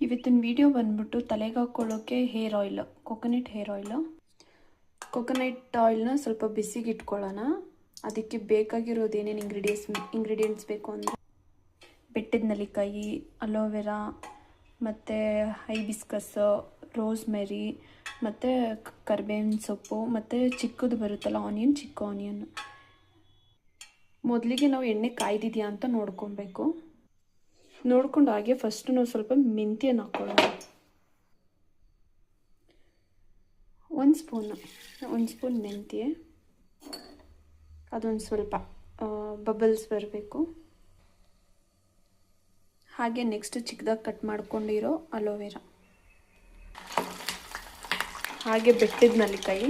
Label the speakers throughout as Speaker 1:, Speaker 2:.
Speaker 1: ಇವತ್ತಿನ ವಿಡಿಯೋ ಬಂದ್ಬಿಟ್ಟು ತಲೆಗೆ ಹಾಕ್ಕೊಳ್ಳೋಕ್ಕೆ hair oil, coconut hair oil. Coconut ಆಯಿಲ್ನ ಸ್ವಲ್ಪ ಬಿಸಿಗೆ ಇಟ್ಕೊಳ್ಳೋಣ. ಅದಕ್ಕೆ ಬೇಕಾಗಿರೋದು ಏನೇನು ಇಂಗ್ರೀಡಿಯೆಂಟ್ಸ್ ಬೇಕು ಅಂದರೆ ಬೆಟ್ಟದ ನೆಲ್ಲಿಕಾಯಿ, ಅಲೋವೆರಾ, ಮತ್ತು ಹೈಬಿಸ್ಕಸ್ಸು, ರೋಸ್ಮೆರಿ, ಮತ್ತು ಕರಿಬೇವಿನ ಸೊಪ್ಪು, ಮತ್ತು ಚಿಕ್ಕದು ಬರುತ್ತಲ್ಲ ಆನಿಯನ್, ಚಿಕ್ಕ ಆನಿಯನ್. ಮೊದಲಿಗೆ ನಾವು ಎಣ್ಣೆ ಕಾಯ್ದಿದೆಯಾ ಅಂತ ನೋಡ್ಕೊಬೇಕು. ನೋಡ್ಕೊಂಡು ಹಾಗೆ ಫಸ್ಟ್ ನಾವು ಸ್ವಲ್ಪ ಮೆಂತ್ಯನ ಹಾಕ್ಕೊಳ್ಳೋಣ. ಒಂದು ಸ್ಪೂನ್ ಮೆಂತ್ಯ. ಅದೊಂದು ಸ್ವಲ್ಪ ಬಬಲ್ಸ್ ಬರಬೇಕು. ಹಾಗೆ ನೆಕ್ಸ್ಟ್ ಚಿಕ್ಕದಾಗಿ ಕಟ್ ಮಾಡ್ಕೊಂಡಿರೋ ಅಲೋವೆರಾ, ಹಾಗೆ ಬೆಟ್ಟದ ನೆಲ್ಲಿಕಾಯಿ,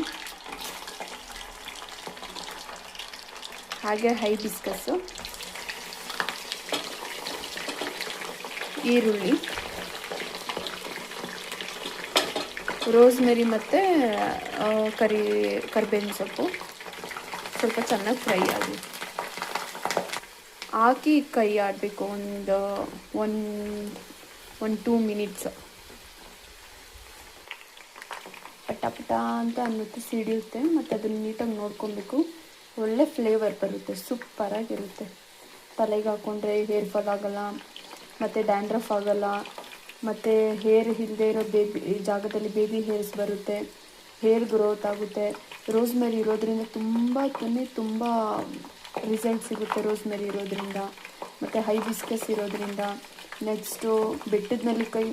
Speaker 1: ಹಾಗೆ ಹೈಬಿಸ್ಕಸ್ಸು, ಈರುಳ್ಳಿ, ರೋಸ್ಮೆರಿ ಮತ್ತು ಕರಿಬೇವಿನ ಸೊಪ್ಪು ಸ್ವಲ್ಪ ಚೆನ್ನಾಗಿ ಫ್ರೈ ಆಗಲಿ. ಹಾಕಿ ಕೈ ಆಡಬೇಕು ಒಂದು 2 ಮಿನಿಟ್ಸ್. ಪಟ ಪಟ ಅಂತ ಅನ್ನುತ್ತೆ, ಸಿಡಿಯುತ್ತೆ. ಮತ್ತು ಅದನ್ನು ನೀಟಾಗಿ ನೋಡ್ಕೊಬೇಕು. ಒಳ್ಳೆ ಫ್ಲೇವರ್ ಬರುತ್ತೆ, ಸೂಪರಾಗಿರುತ್ತೆ. ತಲೆಗೆ ಹಾಕ್ಕೊಂಡ್ರೆ ಹೇರ್ ಫಾಲ್ ಆಗೋಲ್ಲ, ಮತ್ತು ಡ್ಯಾಂಡ್ರಫ್ ಆಗೋಲ್ಲ, ಮತ್ತು ಹೇರ್ ಇಲ್ಲದೆ ಇರೋ ಜಾಗದಲ್ಲಿ ಬೇಬಿ ಹೇರ್ಸ್ ಬರುತ್ತೆ, ಹೇರ್ ಗ್ರೋತ್ ಆಗುತ್ತೆ. ರೋಸ್ಮೆರಿ ಇರೋದ್ರಿಂದ ತುಂಬ ರಿಸಲ್ಟ್ ಸಿಗುತ್ತೆ ರೋಸ್ಮೆರಿ ಇರೋದ್ರಿಂದ, ಮತ್ತು ಹೈಬಿಸ್ಕಸ್ ಇರೋದ್ರಿಂದ. ನೆಕ್ಸ್ಟು ಬೆಟ್ಟದ ನೆಲ್ಲಿಕಾಯಿ,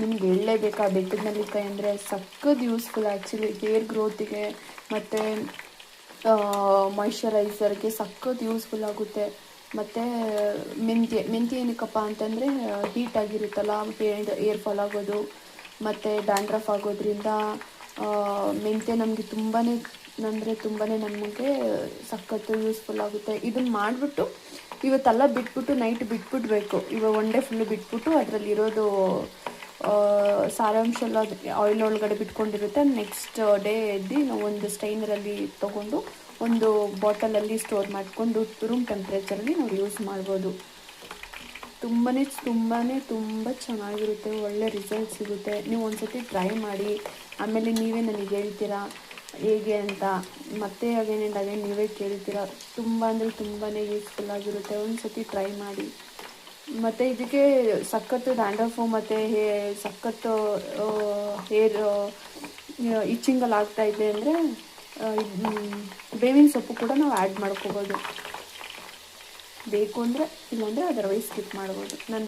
Speaker 1: ನಿಮ್ಗೆ ಹೇಳಲೇಬೇಕಾ? ಬೆಟ್ಟದ ನೆಲ್ಲಿಕಾಯಿ ಅಂದರೆ ಸಖತ್ ಯೂಸ್ಫುಲ್ ಆ್ಯಕ್ಚುಲಿ ಹೇರ್ ಗ್ರೋತಿಗೆ ಮತ್ತು ಮಾಯ್ಶ್ಚರೈಸರ್ಗೆ ಸಖತ್ ಯೂಸ್ಫುಲ್ ಆಗುತ್ತೆ. ಮತ್ತು ಮೆಂತ್ಯ ಏನಕ್ಕಪ್ಪ ಅಂತಂದರೆ ಹೀಟ್ ಆಗಿರುತ್ತಲ್ಲ, ಏರ್ ಫಾಲ್ ಆಗೋದು ಮತ್ತು ಡ್ಯಾಂಡ್ರಫ್ ಆಗೋದ್ರಿಂದ ಮೆಂತ್ಯ ನಮಗೆ ತುಂಬಾ ನಮಗೆ ಸಖತ್ತು ಯೂಸ್ಫುಲ್ ಆಗುತ್ತೆ. ಇದನ್ನು ಮಾಡಿಬಿಟ್ಟು ಇವತ್ತೆಲ್ಲ ಬಿಟ್ಬಿಟ್ಟು ನೈಟ್ ಬಿಟ್ಬಿಡ್ಬೇಕು. ಇವಾಗ ಒನ್ ಡೇ ಫುಲ್ಲು ಬಿಟ್ಬಿಟ್ಟು ಅದರಲ್ಲಿರೋದು ಸಾರಾಂಶ ಎಲ್ಲ ಆಯಿಲ್ ಒಳಗಡೆ ಬಿಟ್ಕೊಂಡಿರುತ್ತೆ. ನೆಕ್ಸ್ಟ್ ಡೇ ಎದ್ದು ನಾವು ಒಂದು ಸ್ಟೈನರಲ್ಲಿ ತೊಗೊಂಡು ಒಂದು ಬಾಟಲಲ್ಲಿ ಸ್ಟೋರ್ ಮಾಡಿಕೊಂಡು ರೂಮ್ ಟೆಂಪ್ರೇಚರಲ್ಲಿ ನಾವು ಯೂಸ್ ಮಾಡ್ಬೋದು. ತುಂಬ ಚೆನ್ನಾಗಿರುತ್ತೆ, ಒಳ್ಳೆ ರಿಸಲ್ಟ್ ಸಿಗುತ್ತೆ. ನೀವು ಒಂದು ಸತಿ ಟ್ರೈ ಮಾಡಿ, ಆಮೇಲೆ ನೀವೇ ನನಗೆ ಹೇಳ್ತೀರಾ ಹೇಗೆ ಅಂತ. ಮತ್ತೆ ಅಗೇನ್ ನೀವೇ ಕೇಳ್ತೀರಾ. ತುಂಬಾ ಯೂಸ್ಫುಲ್ ಆಗಿರುತ್ತೆ. ಒಂದು ಸತಿ ಟ್ರೈ ಮಾಡಿ. ಮತ್ತು ಇದಕ್ಕೆ ಸಖತ್ತು ಡ್ಯಾಂಡ್ರಫು ಮತ್ತು ಸಖತ್ತು ಹೇರ್ ಇಚ್ಚಿಂಗಲ್ಲಿ ಆಗ್ತಾಯಿದೆ ಅಂದರೆ ಬೇವಿನ ಸೊಪ್ಪು ಕೂಡ ನಾವು ಆ್ಯಡ್ ಮಾಡ್ಕೋಬೋದು ಬೇಕು ಅಂದರೆ, ಇಲ್ಲಾಂದರೆ ಅದರ್ವೈಸ್ ಸ್ಕಿಪ್ ಮಾಡ್ಬೋದು. ನಾನು